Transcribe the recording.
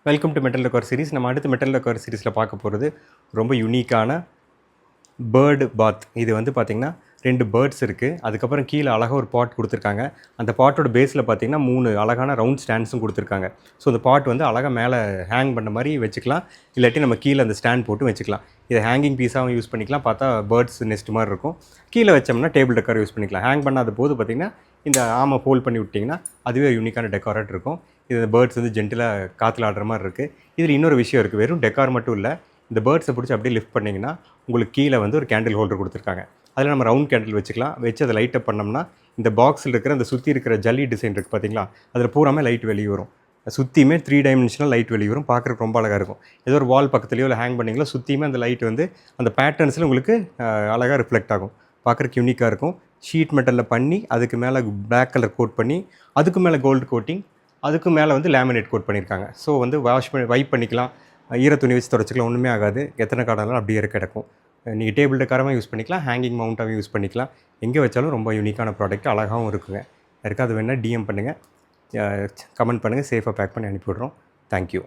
Welcome to metal decor series. நம்ம அடுத்து metal decor சீரிஸில் பார்க்க போகிறது ரொம்ப யூனிக்கான பேர்டு பாத். இது வந்து பார்த்திங்கன்னா 2 பேர்ட்ஸ் இருக்குது. அதுக்கப்புறம் கீழே அழகாக ஒரு பாட் கொடுத்துருக்காங்க. அந்த பாட்டோட பேஸில் பார்த்திங்கன்னா 3 அழகான ரவுண்ட் ஸ்டாண்ட்ஸும் கொடுத்துருக்காங்க. ஸோ அந்த பாட் வந்து அழகாக மேலே ஹேங் பண்ண மாதிரி வச்சுக்கலாம். இல்லாட்டி நம்ம கீழே அந்த ஸ்டாண்ட் போட்டு வச்சுக்கலாம். இதை ஹேங்கிங் பீஸாகவும் யூஸ் பண்ணிக்கலாம். பார்த்தா பேர்ட்ஸ் நெஸ்ட் மாதிரி இருக்கும். கீழே வச்சோம்னா டேபிள் டெக்கார் யூஸ் பண்ணிக்கலாம். ஹேங் பண்ணாத போது பார்த்திங்கன்னா இந்த ஆமை ஃபோல்ட் பண்ணி விட்டிங்கன்னா அதுவே யூனிக்கான டெக்காரேட் இருக்கும். இது பேர்ட்ஸ் வந்து ஜென்டிலாக காற்றுல ஆடுற மாதிரி இருக்குது. இதில் இன்னொரு விஷயம் இருக்குது. வெறும் டெக்கார் மட்டும் இல்லை, இந்த பேர்ட்ஸை பிடிச்சி அப்படியே லிஃப்ட் பண்ணிங்கன்னா உங்களுக்கு கீழே வந்து ஒரு கேண்டில் ஹோல்டர் கொடுத்துருக்காங்க. அதில் நம்ம ரவுண்ட் கேண்டில் வச்சுக்கலாம். வச்சு அதை லைட் அப் பண்ணோம்னா இந்த பாக்ஸில் இருக்கிற அந்த சுற்றி இருக்கிற ஜல்லி டிசைன் இருக்குது பார்த்தீங்களா, அதில் பூராமே லைட் வெளியே வரும். சுற்றியுமே 3 டைமென்ஷனல் லைட் வெளியே வரும். பார்க்குறதுக்கு ரொம்ப அழகாக இருக்கும். ஏதோ ஒரு வால் பக்கத்துலையோ இல்லை ஹேங் பண்ணிங்களோ சுற்றியுமே அந்த லைட் வந்து அந்த பேட்டர்ன்ஸில் உங்களுக்கு அழகாக ரிஃப்ளெக்ட் ஆகும். பார்க்குறதுக்கு யூனிக்காக இருக்கும். ஷீட் மெட்டலில் பண்ணி அதுக்கு மேலே பிளாக் கலர் கோட் பண்ணி அதுக்கு மேலே கோல்டு கோட்டிங், அதுக்கு மேலே வந்து லேமினேட் கோட் பண்ணியிருக்காங்க. ஸோ வந்து வாஷ் பண்ணி வைப் பண்ணிக்கலாம். ஈர துணி வச்சு துடைச்சிக்கலாம். ஒன்றுமே ஆகாது. எத்தனை கார்டாலும் அப்படியே கிடக்கும். நீங்கள் டேபிள் டெக்காரமாக யூஸ் பண்ணிக்கலாம், ஹேங்கிங் மவுண்ட்டாகவும் யூஸ் பண்ணிக்கலாம். எங்கே வச்சாலும் ரொம்ப யூனிக்கான ப்ராடக்ட், அழகாகவும் இருக்குங்க. யாருக்காவது வேணால் டிஎம் பண்ணுங்கள், கமெண்ட் பண்ணுங்கள். சேஃபாக பேக் பண்ணி அனுப்பிவிட்றோம். தேங்க்யூ.